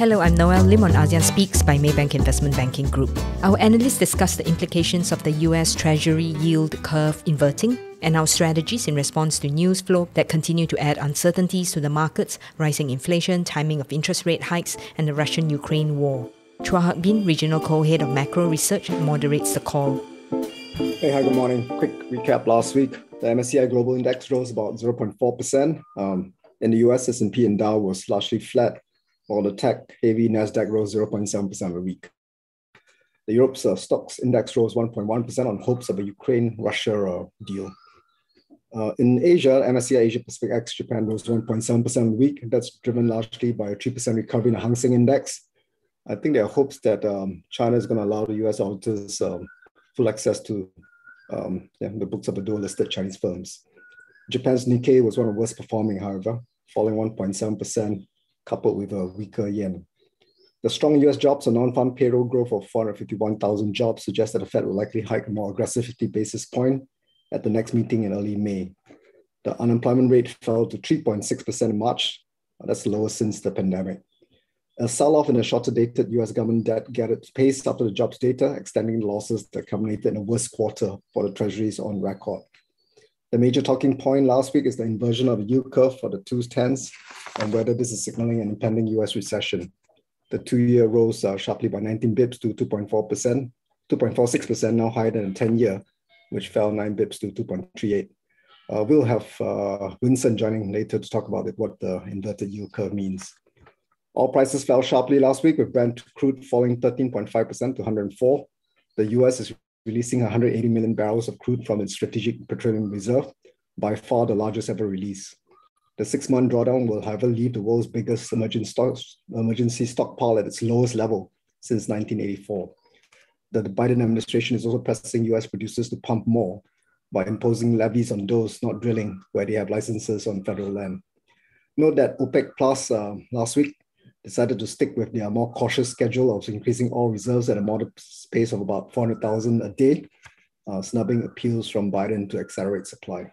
Hello, I'm Noelle Lim on ASEAN Speaks by Maybank Investment Banking Group. Our analysts discuss the implications of the US Treasury yield curve inverting and our strategies in response to news flow that continue to add uncertainties to the markets, rising inflation, timing of interest rate hikes, and the Russian-Ukraine war. Chua Hak, regional co-head of macro research, moderates the call. Hey, hi, good morning. Quick recap last week. The MSCI Global Index rose about 0.4%. In the US, S&P and Dow was largely flat, while the tech-heavy Nasdaq rose 0.7% a week. The Europe's stocks index rose 1.1% on hopes of a Ukraine-Russia deal. In Asia, MSCI Asia Pacific ex Japan rose 1.7% a week. That's driven largely by a 3% recovery in the Hang Seng Index. I think there are hopes that China is going to allow the US auditors full access to the books of the dual-listed Chinese firms. Japan's Nikkei was one of the worst performing, however, falling 1.7%, coupled with a weaker yen. The strong US jobs and non-farm payroll growth of 451,000 jobs suggests that the Fed will likely hike a more aggressive 50 basis point at the next meeting in early May. The unemployment rate fell to 3.6% in March. That's the lowest since the pandemic. A sell-off in the shorter-dated US government debt gathered pace after the jobs data, extending the losses that culminated in the worst quarter for the Treasuries on record. The major talking point last week is the inversion of the yield curve for the 2-10s and whether this is signaling an impending US recession. The 2-year rose sharply by 19 bips to 2.4%, 2.46%, now higher than the 10-year, which fell 9 bips to 2.38. We'll have Winson joining later to talk about what the inverted yield curve means. Oil prices fell sharply last week, with Brent crude falling 13.5% to 104. The US is releasing 180 million barrels of crude from its strategic petroleum reserve, by far the largest ever release. The 6-month drawdown will, however, leave the world's biggest emergency stockpile at its lowest level since 1984. The Biden administration is also pressing US producers to pump more by imposing levies on those not drilling where they have licenses on federal land. Note that OPEC Plus last week decided to stick with their more cautious schedule of increasing oil reserves at a modest pace of about 400,000 a day, snubbing appeals from Biden to accelerate supply.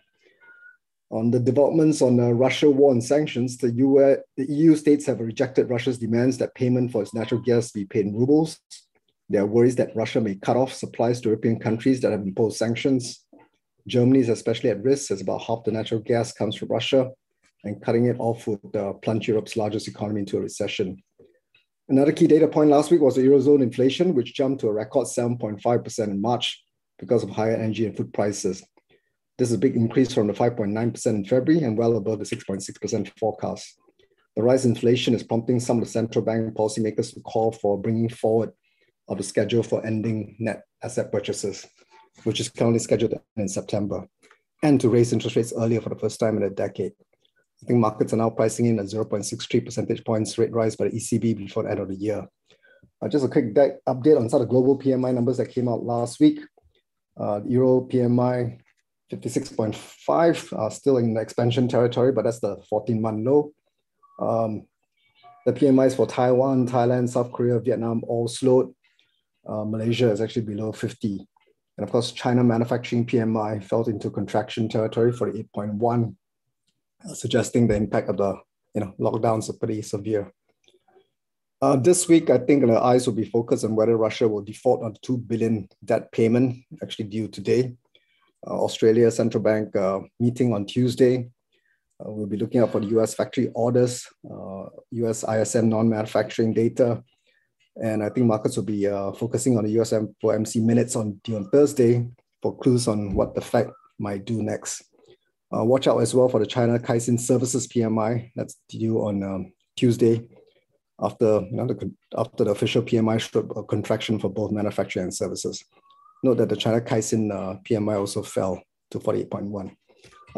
On the developments on the Russia war and sanctions, the EU states have rejected Russia's demands that payment for its natural gas be paid in rubles. There are worries that Russia may cut off supplies to European countries that have imposed sanctions. Germany is especially at risk, as about half the natural gas comes from Russia, and cutting it off would plunge Europe's largest economy into a recession. Another key data point last week was the Eurozone inflation, which jumped to a record 7.5% in March because of higher energy and food prices. This is a big increase from the 5.9% in February and well above the 6.6% forecast. The rise in inflation is prompting some of the central bank policymakers to call for bringing forward of the schedule for ending net asset purchases, which is currently scheduled to end in September, and to raise interest rates earlier for the first time in a decade. I think markets are now pricing in a 0.63 percentage points rate rise by the ECB before the end of the year. Just a quick update on some of the global PMI numbers that came out last week. Euro PMI 56.5, still in the expansion territory, but that's the 14-month low. The PMIs for Taiwan, Thailand, South Korea, Vietnam all slowed. Malaysia is actually below 50. And of course, China manufacturing PMI fell into contraction territory for the 8.1, suggesting the impact of the lockdowns are pretty severe. This week, I think the eyes will be focused on whether Russia will default on the $2 billion debt payment actually due today. Australia Central Bank meeting on Tuesday. We'll be looking out for the US factory orders, US ISM non-manufacturing data. And I think markets will be focusing on the US FOMC minutes on Thursday for clues on what the Fed might do next. Watch out as well for the China Caixin Services PMI that's due on Tuesday after the official PMI showed a contraction for both manufacturing and services. Note that the China Caixin PMI also fell to 48.1.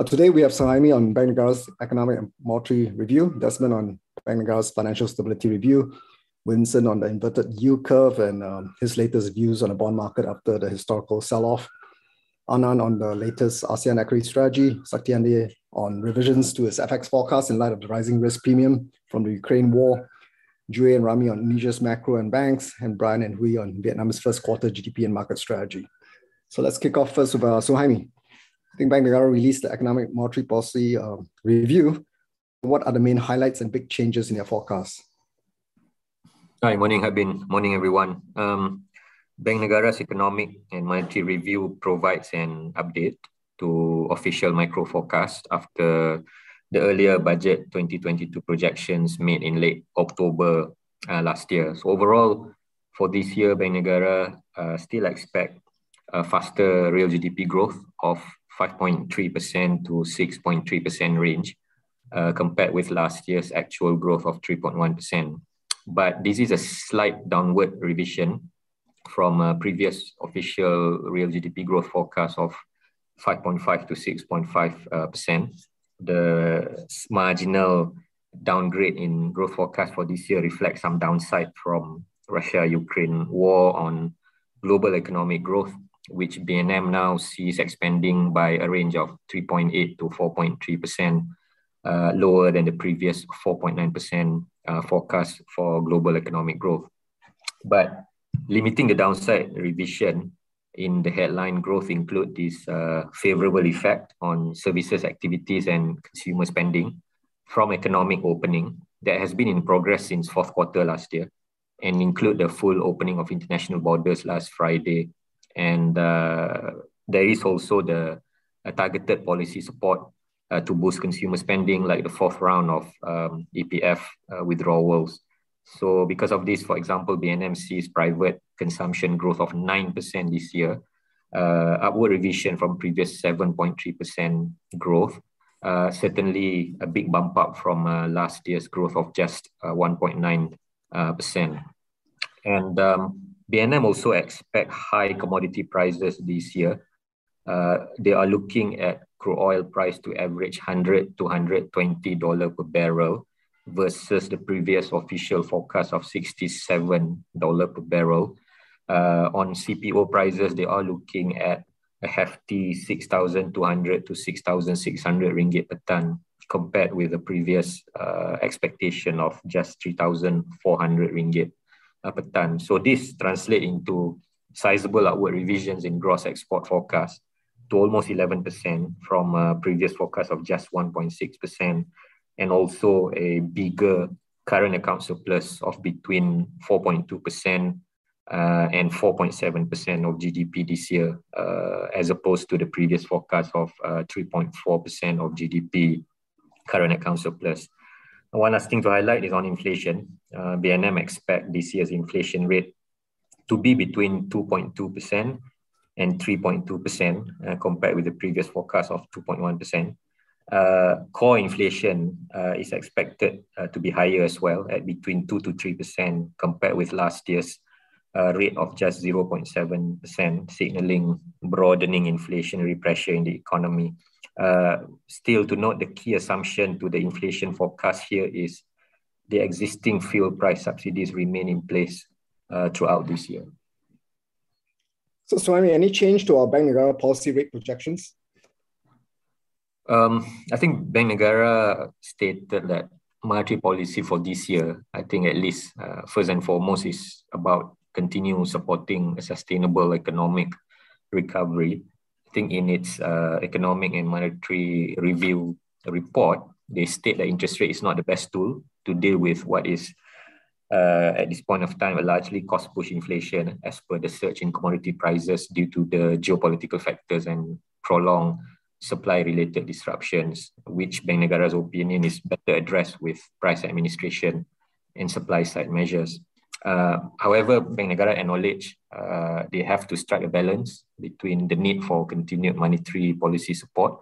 Today we have Suhaimi on Bank Negara's Economic and Monetary Review, Desmond on Bank Negara's Financial Stability Review, Winson on the inverted yield curve and his latest views on the bond market after the historical sell-off, Anand on the latest ASEAN equity strategy, Saktiandi on revisions to his FX forecast in light of the rising risk premium from the Ukraine war, Jue and Rahmi on Indonesia's macro and banks, and Brian and Huy on Vietnam's first quarter GDP and market strategy. So let's kick off first with Suhaimi. I think Bank Negara released the Economic Monetary Policy Review. What are the main highlights and big changes in your forecast? Hi, morning, Habin. Morning, everyone. Bank Negara's Economic and Monetary Review provides an update to official micro forecast after the earlier budget 2022 projections made in late October last year. So overall, for this year, Bank Negara still expect a faster real GDP growth of 5.3% to 6.3% range compared with last year's actual growth of 3.1%. But this is a slight downward revision from a previous official real GDP growth forecast of 5.5 to 6.5%. The marginal downgrade in growth forecast for this year reflects some downside from Russia-Ukraine war on global economic growth, which BNM now sees expanding by a range of 3.8 to 4.3%, lower than the previous 4.9% forecast for global economic growth. But limiting the downside revision in the headline growth include this favorable effect on services activities and consumer spending from economic opening that has been in progress since fourth quarter last year, and include the full opening of international borders last Friday. And there is also the targeted policy support to boost consumer spending, like the fourth round of EPF withdrawals. So because of this, for example, BNM sees private consumption growth of 9% this year, upward revision from previous 7.3% growth, certainly a big bump up from last year's growth of just 1.9%. And BNM also expect high commodity prices this year. They are looking at crude oil price to average $100 to $120 per barrel versus the previous official forecast of $67 per barrel. On CPO prices, they are looking at a hefty 6,200 to 6,600 ringgit per ton, compared with the previous expectation of just 3,400 ringgit per ton. So this translates into sizable upward revisions in gross export forecast to almost 11% from a previous forecast of just 1.6%, and also a bigger current account surplus of between 4.2% and 4.7% of GDP this year, as opposed to the previous forecast of 3.4% of GDP current account surplus. One last thing to highlight is on inflation. BNM expect this year's inflation rate to be between 2.2% and 3.2%, compared with the previous forecast of 2.1%. Core inflation is expected to be higher as well, at between 2 to 3%, compared with last year's rate of just 0.7%, signaling broadening inflationary pressure in the economy. Still, to note, the key assumption to the inflation forecast here is the existing fuel price subsidies remain in place throughout this year. So, Suhaimi, any change to our Bank Negara policy rate projections? I think Bank Negara stated that monetary policy for this year, I think at least first and foremost, is about continue supporting a sustainable economic recovery. I think in its economic and monetary review report, they state that interest rate is not the best tool to deal with what is at this point of time a largely cost-push inflation, as per the surge in commodity prices due to the geopolitical factors and prolonged supply-related disruptions, which Bank Negara's opinion is better addressed with price administration and supply-side measures. However, Bank Negara acknowledge they have to strike a balance between the need for continued monetary policy support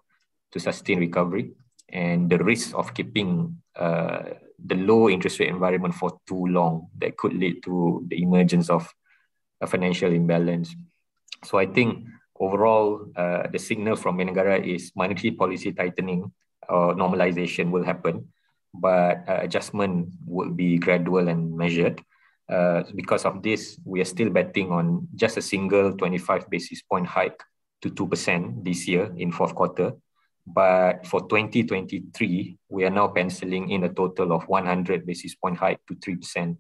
to sustain recovery and the risk of keeping the low interest rate environment for too long that could lead to the emergence of a financial imbalance. So I think overall, the signal from Bank Negara is monetary policy tightening or normalization will happen, but adjustment will be gradual and measured. Because of this, we are still betting on just a single 25 basis point hike to 2% this year in fourth quarter. But for 2023, we are now penciling in a total of 100 basis point hike to 3%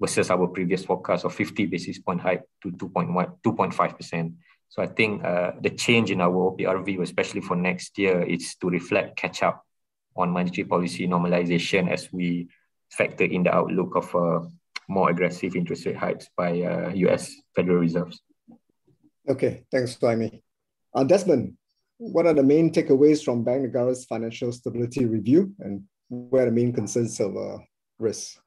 versus our previous forecast of 50 basis point hike to 2.5%. So I think the change in our OPR view, especially for next year, is to reflect catch up on monetary policy normalization as we factor in the outlook of more aggressive interest rate hikes by US Federal Reserves. Okay, thanks, Suhaimi. Desmond, what are the main takeaways from Bank Negara's financial stability review, and where are the main concerns of risks?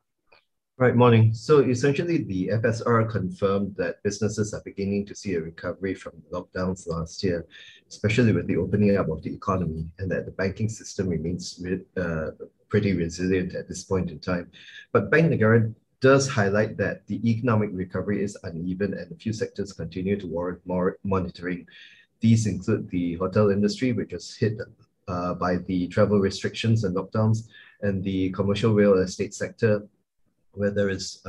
Right, morning. So essentially, the FSR confirmed that businesses are beginning to see a recovery from lockdowns last year, especially with the opening up of the economy, and that the banking system remains pretty resilient at this point in time. But Bank Negara does highlight that the economic recovery is uneven and a few sectors continue to warrant more monitoring. These include the hotel industry, which was hit by the travel restrictions and lockdowns, and the commercial real estate sector, where there is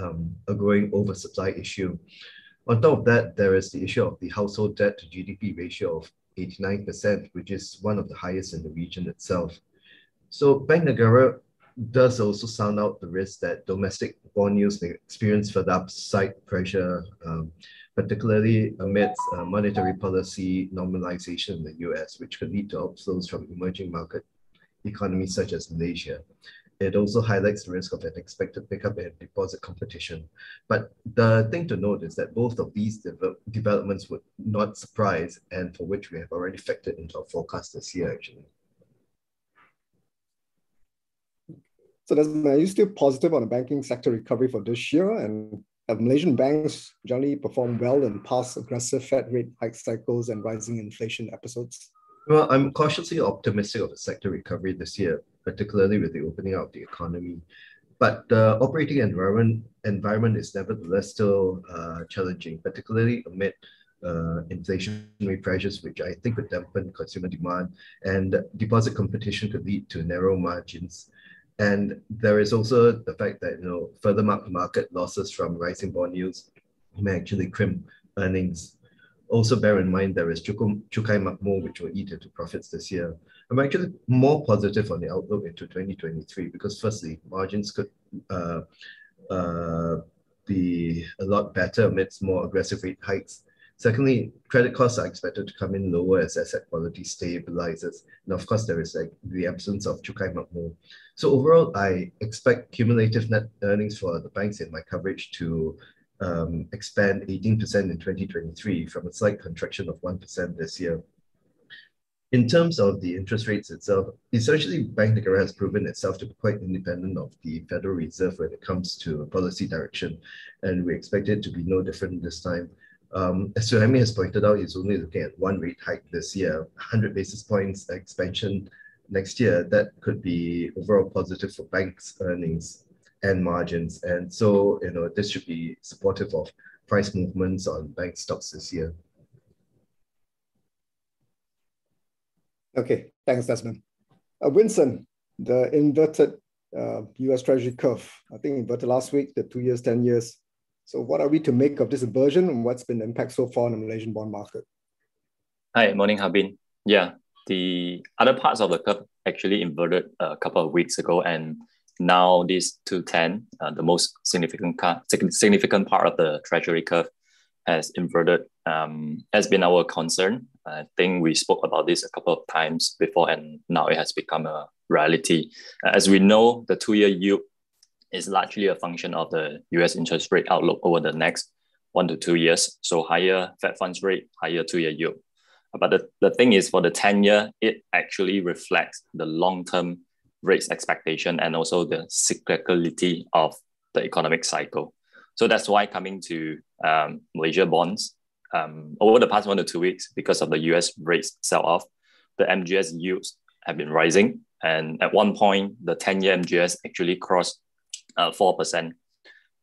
a growing oversupply issue. On top of that, there is the issue of the household debt to GDP ratio of 89%, which is one of the highest in the region itself. So Bank Negara does also sound out the risk that domestic bond yields may experience further upside pressure, particularly amidst monetary policy normalization in the US, which could lead to outflows from emerging market economies such as Malaysia. It also highlights the risk of an expected pickup in deposit competition. But the thing to note is that both of these developments would not surprise, and for which we have already factored into our forecast this year, actually. So are you still positive on the banking sector recovery for this year? And have Malaysian banks generally performed well in past aggressive Fed rate hike cycles and rising inflation episodes? Well, I'm cautiously optimistic of the sector recovery this year, particularly with the opening up of the economy. But the operating environment is nevertheless still challenging, particularly amid inflationary pressures, which I think would dampen consumer demand, and deposit competition could lead to narrow margins. And there is also the fact that further market losses from rising bond yields may actually crimp earnings. Also bear in mind there is cukai makmur, which will eat into profits this year. I'm actually more positive on the outlook into 2023 because firstly, margins could be a lot better amidst more aggressive rate hikes. Secondly, credit costs are expected to come in lower as asset quality stabilizes. And of course, there is the absence of cukai makmur. So overall, I expect cumulative net earnings for the banks in my coverage to expand 18% in 2023 from a slight contraction of 1% this year. In terms of the interest rates itself, essentially Bank Negara has proven itself to be quite independent of the Federal Reserve when it comes to policy direction, and we expect it to be no different this time. As Suhaimi has pointed out, he's only looking at one rate hike this year, 100 basis points expansion next year. That could be overall positive for banks' earnings and margins. And so, this should be supportive of price movements on bank stocks this year. Okay, thanks, Desmond. Winson, the inverted US Treasury curve, I think inverted last week, the 2 years, 10 years. So what are we to make of this inversion, and what's been the impact so far on the Malaysian bond market? Hi, morning, Harbin. Yeah, the other parts of the curve actually inverted a couple of weeks ago, and now this 210, the most significant part of the Treasury curve, has inverted. Has been our concern. I think we spoke about this a couple of times before, and now it has become a reality. As we know, the 2-year yield is largely a function of the US interest rate outlook over the next 1 to 2 years. So higher Fed funds rate, higher 2-year yield. But the thing is, for the 10-year, it actually reflects the long-term rates expectation and also the cyclicality of the economic cycle. So that's why coming to Malaysia bonds, over the past 1 to 2 weeks, because of the US rates sell-off, the MGS yields have been rising. And at one point, the 10-year MGS actually crossed 4%.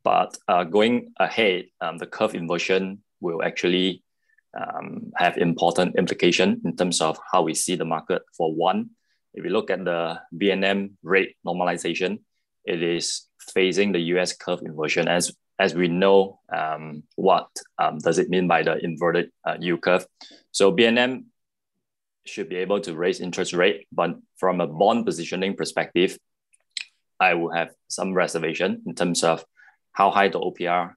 But going ahead, the curve inversion will actually have important implication in terms of how we see the market. For one, if we look at the BNM rate normalization, it is facing the US curve inversion. As we know, what does it mean by the inverted yield curve? So BNM should be able to raise interest rate, but from a bond positioning perspective, I will have some reservation in terms of how high the OPR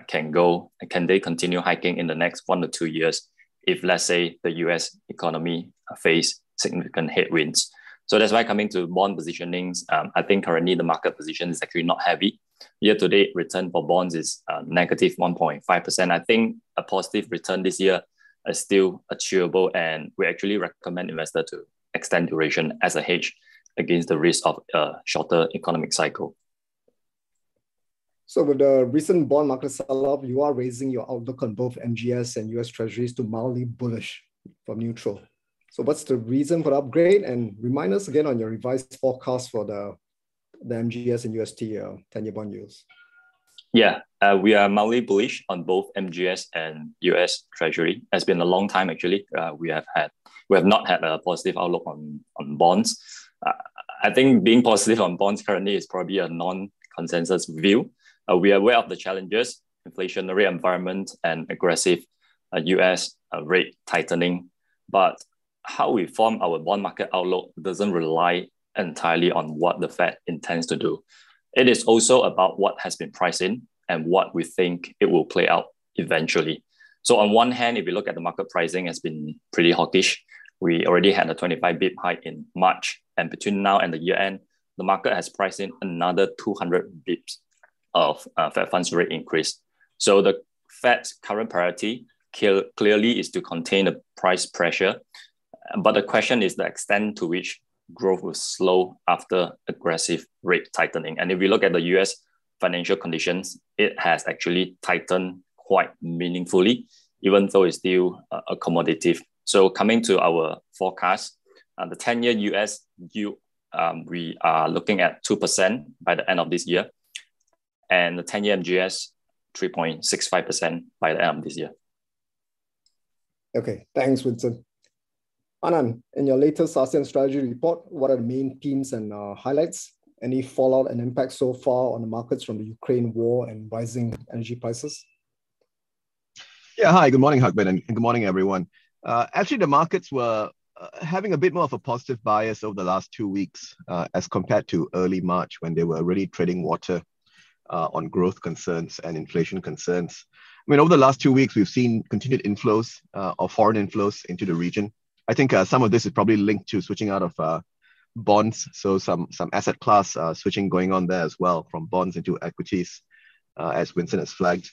can go. Can they continue hiking in the next 1 to 2 years if, let's say, the US economy face significant headwinds? So that's why coming to bond positionings, I think currently the market position is actually not heavy year-to-date return for bonds is negative 1.5%. I think a positive return this year is still achievable, and we actually recommend investors to extend duration as a hedge against the risk of a shorter economic cycle. So with the recent bond market sell-off, you are raising your outlook on both MGS and US Treasuries to mildly bullish from neutral. So what's the reason for the upgrade? And remind us again on your revised forecast for the MGS and UST 10-year bond yields. Yeah, we are mildly bullish on both MGS and US Treasury. It's been a long time actually. We have not had a positive outlook on bonds. I think being positive on bonds currently is probably a non-consensus view. We are aware of the challenges, inflationary environment and aggressive US rate tightening. But how we form our bond market outlook doesn't rely entirely on what the Fed intends to do. It is also about what has been priced in and what we think it will play out eventually. So on one hand, if you look at the market pricing, has been pretty hawkish. We already had a 25 bip hike in March, and between now and the year end, the market has priced in another 200 bips of Fed funds rate increase. So the Fed's current priority clearly is to contain the price pressure. But the question is the extent to which growth will slow after aggressive rate tightening. And if we look at the US financial conditions, it has actually tightened quite meaningfully, even though it's still accommodative. So coming to our forecast, the 10-year US yield, we are looking at 2% by the end of this year, and the 10-year MGS 3.65% by the end of this year. Okay, thanks, Winson. Anand, in your latest ASEAN strategy report, what are the main themes and highlights? Any fallout and impact so far on the markets from the Ukraine war and rising energy prices? Yeah, hi, good morning, Hakbin, and good morning, everyone. Actually, the markets were having a bit more of a positive bias over the last 2 weeks as compared to early March, when they were really treading water on growth concerns and inflation concerns. I mean, over the last 2 weeks, we've seen continued inflows of foreign inflows into the region. I think some of this is probably linked to switching out of bonds. So some asset class switching going on there as well, from bonds into equities, as Winson has flagged.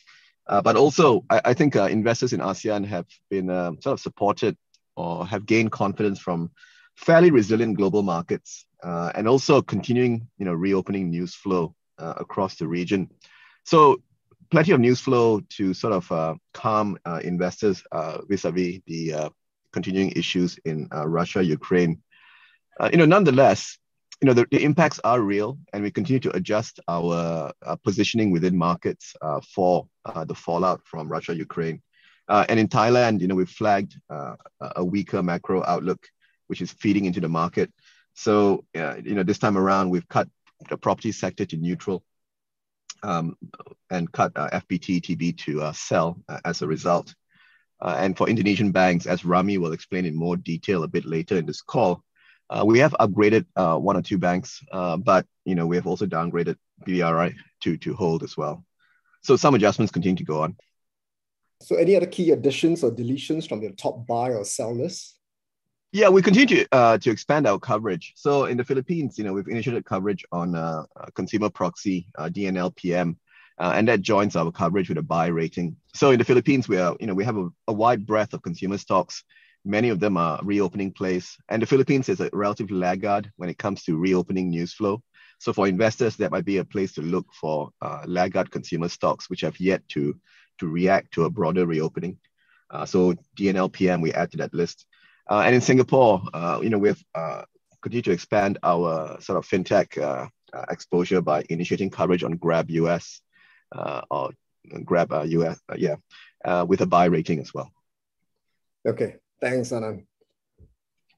But also, I think investors in ASEAN have been sort of supported or have gained confidence from fairly resilient global markets, and also continuing, reopening news flow across the region. So plenty of news flow to sort of calm investors vis-a-vis the continuing issues in Russia, Ukraine. Nonetheless, the impacts are real, and we continue to adjust our positioning within markets for the fallout from Russia, Ukraine. And in Thailand, we've flagged a weaker macro outlook, which is feeding into the market. So, this time around, we've cut the property sector to neutral and cut FPT TB to sell as a result. And for Indonesian banks, as Rahmi will explain in more detail a bit later in this call, we have upgraded one or two banks, but we have also downgraded BRI to hold as well. So some adjustments continue to go on. So any other key additions or deletions from your top buy or sell list? Yeah, we continue to expand our coverage. So in the Philippines, we've initiated coverage on consumer proxy, DNLPM, and that joins our coverage with a buy rating. So in the Philippines, we have a wide breadth of consumer stocks. Many of them are reopening plays, and the Philippines is a relative laggard when it comes to reopening news flow. So for investors, that might be a place to look for laggard consumer stocks, which have yet to react to a broader reopening. So DNLPM, we add to that list. And in Singapore, we have continued to expand our sort of fintech exposure by initiating coverage on Grab US or Grab US, with a buy rating as well. Okay, thanks, Anand.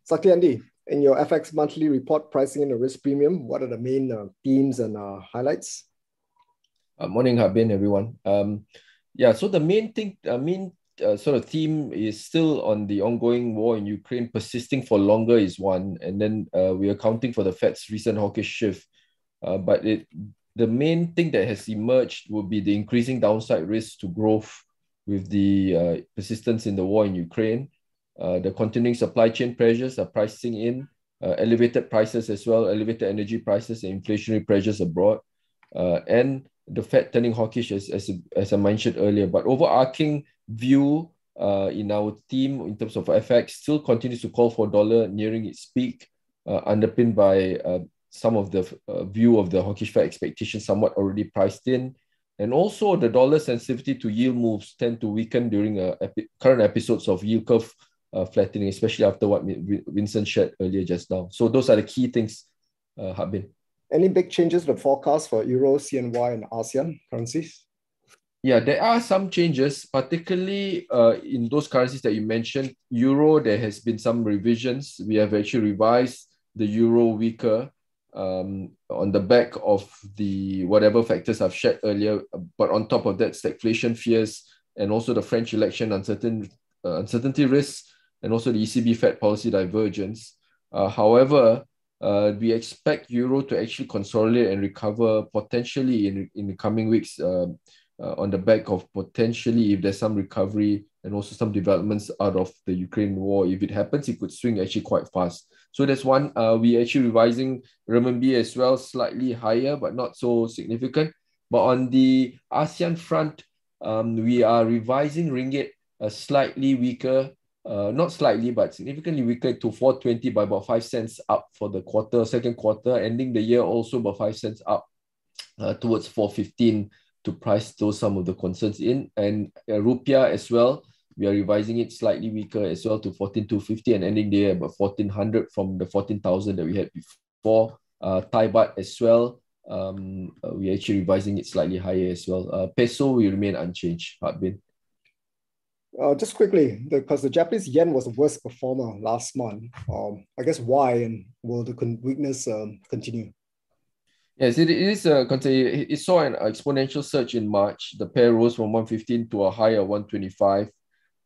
Saktiandi, in your FX monthly report, pricing in a risk premium, what are the main themes and highlights? Morning, Habin, everyone. So the main thing, sort of theme is still on the ongoing war in Ukraine. Persisting for longer is one, and then we are accounting for the Fed's recent hawkish shift. But the main thing that has emerged will be the increasing downside risk to growth with the persistence in the war in Ukraine. The continuing supply chain pressures are pricing in elevated prices as well, elevated energy prices and inflationary pressures abroad. And the Fed turning hawkish as I mentioned earlier. But overarching view in our team in terms of FX still continues to call for dollar nearing its peak, underpinned by some of the view of the hawkish Fed expectations somewhat already priced in. And also the dollar sensitivity to yield moves tend to weaken during current episodes of yield curve flattening, especially after what Winson shared earlier just now. So those are the key things, Harbin. Any big changes to the forecast for Euro, CNY, and ASEAN currencies? Yeah, there are some changes, particularly in those currencies that you mentioned. Euro, there has been some revisions. We have actually revised the Euro weaker on the back of the whatever factors I've shared earlier. But on top of that, stagflation fears and also the French election uncertainty risks, and also the ECB Fed policy divergence. However, we expect Euro to actually consolidate and recover potentially in the coming weeks on the back of potentially, if there's some recovery and also some developments out of the Ukraine war. If it happens, it could swing actually quite fast. So that's one. We actually revising renminbi as well, slightly higher, but not so significant. But on the ASEAN front, we are revising ringgit slightly weaker, not slightly, but significantly weaker to 420 by about 5 cents up for the second quarter, ending the year also about 5 cents up towards 415 to price those some of the concerns in. And rupiah as well, we are revising it slightly weaker as well to 14,250 and ending the year about 1,400 from the 14,000 that we had before. Thai baht as well, we actually revising it slightly higher as well. Peso will remain unchanged, Harbin. Just quickly, because the Japanese yen was the worst performer last month. I guess why, and will the weakness continue? Yes, it is. It saw an exponential surge in March. The pair rose from 115 to a high of 125.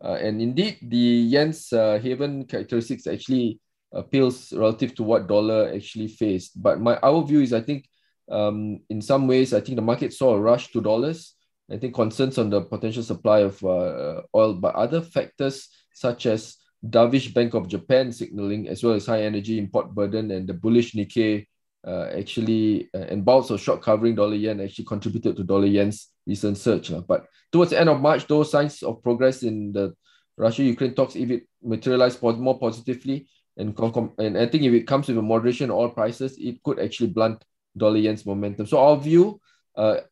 And indeed, the yen's haven characteristics actually appeals relative to what dollar actually faced. But our view is, I think, in some ways, I think the market saw a rush to dollars. I think concerns on the potential supply of oil, but other factors such as dovish Bank of Japan signaling, as well as high energy import burden and the bullish Nikkei and bouts of short covering dollar yen actually contributed to dollar yen's recent surge. But towards the end of March, those signs of progress in the Russia-Ukraine talks, if it materialized more positively, and I think if it comes with a moderation in oil prices, it could actually blunt dollar yen's momentum. So our view,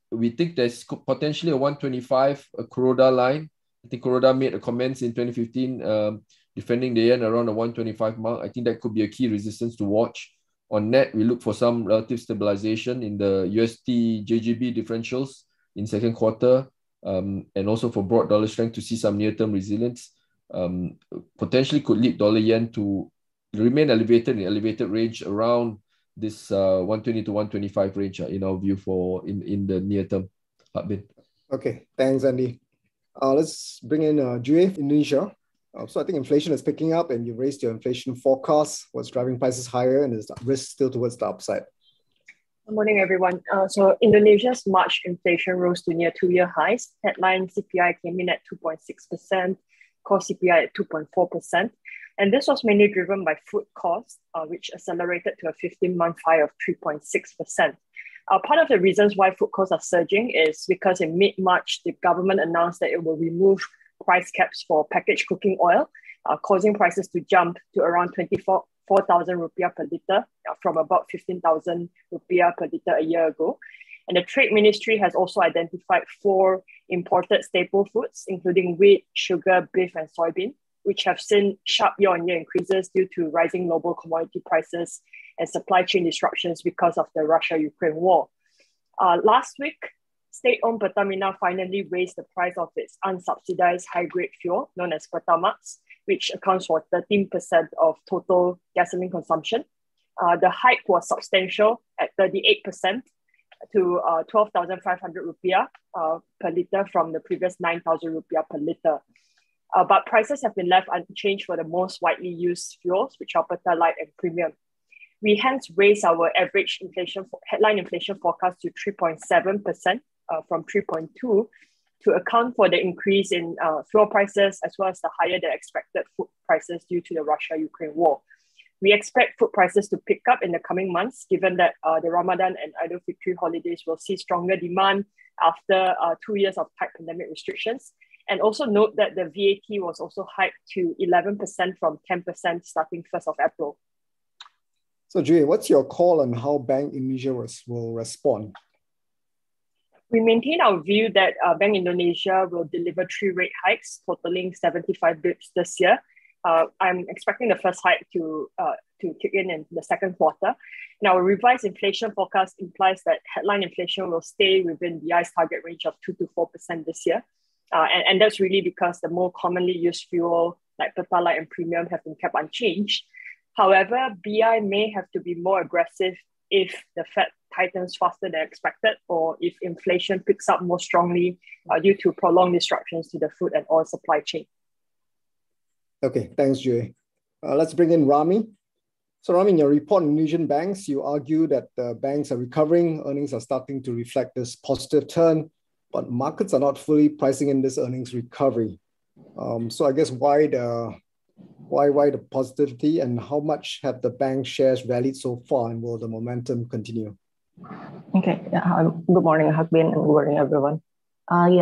we think there's potentially a 125 Kuroda line. I think Kuroda made a comments in 2015 defending the yen around the 125 mark. I think that could be a key resistance to watch. On net, we look for some relative stabilization in the USD JGB differentials in second quarter, and also for broad dollar strength to see some near-term resilience. Potentially could lead dollar yen to remain elevated in elevated range around this 120 to 125 range in our view for in the near term. Okay, thanks, Andy. Let's bring in Jue, Indonesia. So I think inflation is picking up and you raised your inflation forecast. What's driving prices higher, and is the risk still towards the upside? Good morning, everyone. So Indonesia's March inflation rose to near 2-year highs. Headline CPI came in at 2.6%, core CPI at 2.4%. And this was mainly driven by food costs, which accelerated to a 15-month high of 3.6%. Part of the reasons why food costs are surging is because in mid-March, the government announced that it will remove price caps for packaged cooking oil, causing prices to jump to around 24,000 rupiah per litre from about 15,000 rupiah per litre a year ago. And the Trade Ministry has also identified 4 imported staple foods, including wheat, sugar, beef, and soybean, which have seen sharp year-on-year increases due to rising global commodity prices and supply chain disruptions because of the Russia-Ukraine war. Last week, state-owned Pertamina finally raised the price of its unsubsidized high-grade fuel, known as Pertamax, which accounts for 13% of total gasoline consumption. The hike was substantial at 38% to 12,500 rupiah per litre from the previous 9,000 rupiah per litre. But prices have been left unchanged for the most widely used fuels, which are Pertalite and Premium. We hence raised our average headline inflation forecast to 3.7% from 3.2% to account for the increase in fuel prices as well as the higher than expected food prices due to the Russia-Ukraine war. We expect food prices to pick up in the coming months, given that the Ramadan and Idul Fitri holidays will see stronger demand after 2 years of tight pandemic restrictions. And also note that the VAT was also hiked to 11% from 10% starting 1st of April. So Jue, what's your call on how Bank Indonesia will respond? We maintain our view that Bank Indonesia will deliver 3 rate hikes, totaling 75 bips this year. I'm expecting the first hike to kick in the second quarter. And our revised inflation forecast implies that headline inflation will stay within the BI's target range of 2 to 4% this year. And that's really because the more commonly used fuel like Pertalite and Premium have been kept unchanged. However, BI may have to be more aggressive if the Fed tightens faster than expected, or if inflation picks up more strongly due to prolonged disruptions to the food and oil supply chain. Okay, thanks, Jue. Let's bring in Rahmi. So Rahmi, in your report on Indonesian banks, you argue that the banks are recovering, earnings are starting to reflect this positive turn, but markets are not fully pricing in this earnings recovery. So I guess why the positivity, and how much have the bank shares rallied so far, and will the momentum continue? Okay, good morning, Hakbin, and good morning, everyone.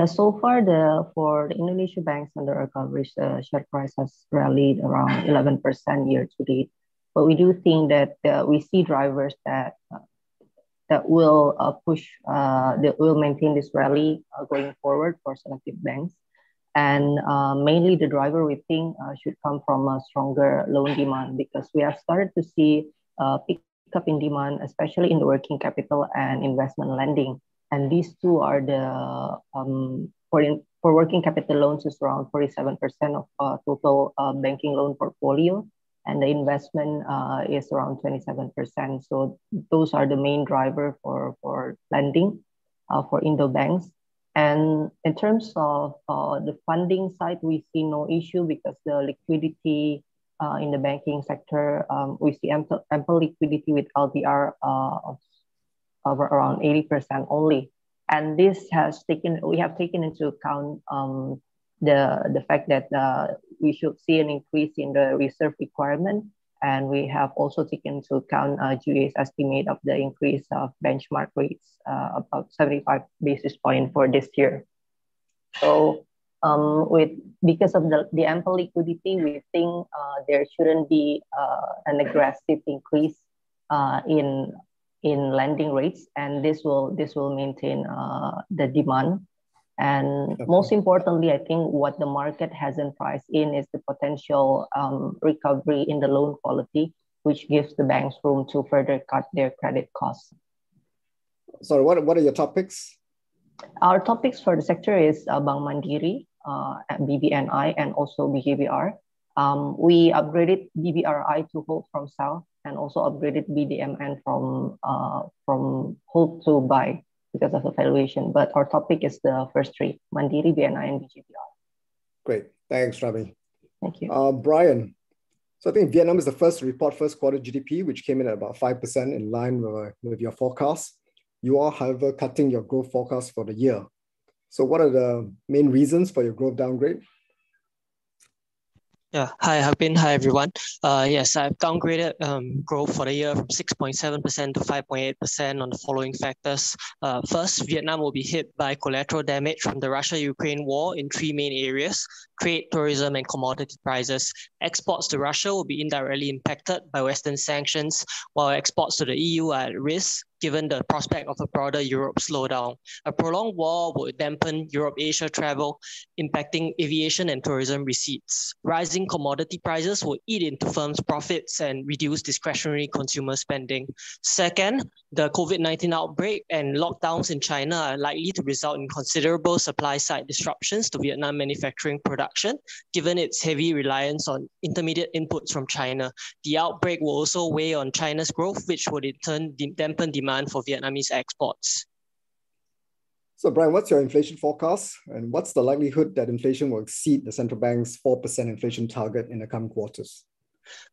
So far for the Indonesia banks under our coverage, the share price has rallied around 11% year to date. But we do think that we see drivers that will maintain this rally going forward for selective banks. And mainly the driver we think should come from a stronger loan demand, because we have started to see pick up in demand, especially in the working capital and investment lending. And these two are the, for working capital loans is around 47% of total banking loan portfolio. And the investment is around 27%. So those are the main driver for lending for Indo banks. And in terms of the funding side, we see no issue because the liquidity in the banking sector, we see ample liquidity with LDR of around 80% only. And this we have taken into account the fact that we should see an increase in the reserve requirement. And we have also taken into account GA's estimate of the increase of benchmark rates, about 75 basis points for this year. So because of the ample liquidity, we think there shouldn't be an aggressive increase in lending rates, and this will maintain the demand. And most importantly, I think what the market hasn't priced in is the potential recovery in the loan quality, which gives the banks room to further cut their credit costs. Sorry, what are your topics? Our topics for the sector is Bank Mandiri, BBNI, and also BJBR. We upgraded BBRI to hold from sell, and also upgraded BDMN from hold to buy because of the valuation. But our topic is the first three: Mandiri, BNI, and BJBR. Great, thanks, Rahmi. Thank you. Brian, so I think Vietnam is the first to report first quarter GDP, which came in at about 5% in line with your forecast. You are, however, cutting your growth forecast for the year. So what are the main reasons for your growth downgrade? Yeah, hi Hakbin, hi everyone. Yes, I've downgraded growth for the year from 6.7% to 5.8% on the following factors. First, Vietnam will be hit by collateral damage from the Russia-Ukraine war in 3 main areas: trade, tourism, and commodity prices. Exports to Russia will be indirectly impacted by Western sanctions, while exports to the EU are at risk given the prospect of a broader Europe slowdown. A prolonged war would dampen Europe-Asia travel, impacting aviation and tourism receipts. Rising commodity prices will eat into firms' profits and reduce discretionary consumer spending. Second, the COVID-19 outbreak and lockdowns in China are likely to result in considerable supply-side disruptions to Vietnam manufacturing production, given its heavy reliance on intermediate inputs from China. The outbreak will also weigh on China's growth, which would in turn dampen demand for Vietnamese exports. So Brian, what's your inflation forecast? And what's the likelihood that inflation will exceed the central bank's 4% inflation target in the coming quarters?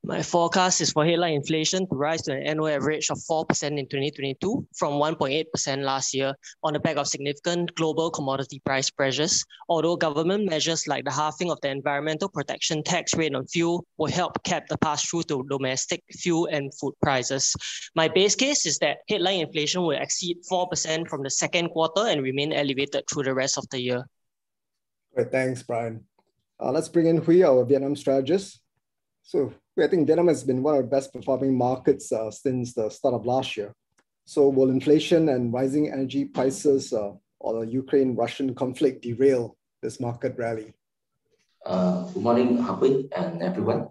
My forecast is for headline inflation to rise to an annual average of 4% in 2022 from 1.8% last year on the back of significant global commodity price pressures, although government measures like the halving of the environmental protection tax rate on fuel will help cap the pass-through to domestic fuel and food prices. My base case is that headline inflation will exceed 4% from the second quarter and remain elevated through the rest of the year. Great, thanks, Brian. Let's bring in Huy, our Vietnam strategist. So I think Vietnam has been one of the best performing markets since the start of last year. So will inflation and rising energy prices or the Ukraine-Russian conflict derail this market rally? Good morning, Hoang Huy and everyone.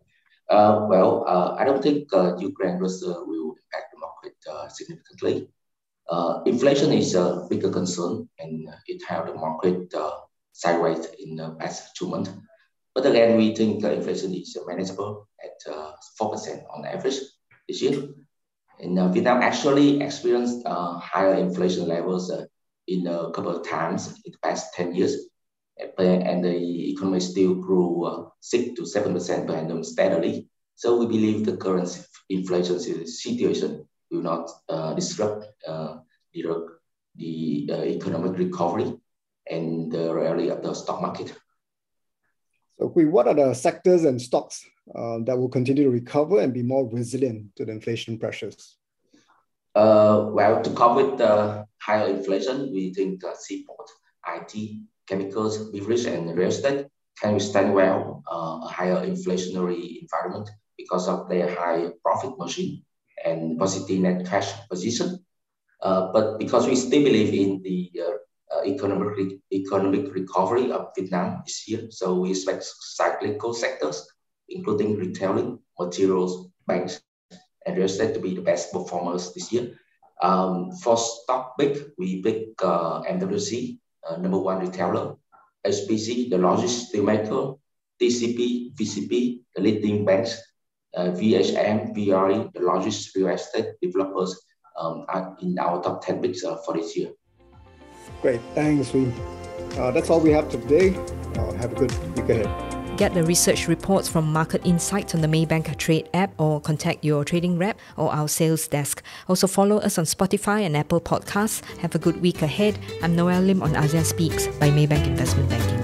I don't think Ukraine-Russia will impact the market significantly. Inflation is a bigger concern, and it held the market sideways in the past 2 months. But again, we think inflation is manageable at 4% on average this year. And Vietnam actually experienced higher inflation levels in a couple of times in the past 10 years. And the economy still grew 6 to 7% per annum steadily. So we believe the current inflation situation will not disrupt the economic recovery and the rally of the stock market. So what are the sectors and stocks that will continue to recover and be more resilient to the inflation pressures? To cope with the higher inflation, we think seaport, IT, chemicals, beverage, and real estate can withstand well a higher inflationary environment because of their high profit margin and positive net cash position. But because we still believe in the economic recovery of Vietnam this year, so we expect cyclical sectors, including retailing, materials, banks, and real estate to be the best performers this year. For stock pick, we pick MWC, number one retailer, HPC, the largest steelmaker, TCP, VCP, the leading banks, VHM, VRE, the largest real estate developers are in our top 10 picks for this year. Great, thanks, Huy. That's all we have today. Have a good week ahead. Get the research reports from Market Insights on the Maybank Trade app or contact your trading rep or our sales desk. Also follow us on Spotify and Apple Podcasts. Have a good week ahead. I'm Noelle Lim on ASEAN Speaks by Maybank Investment Banking.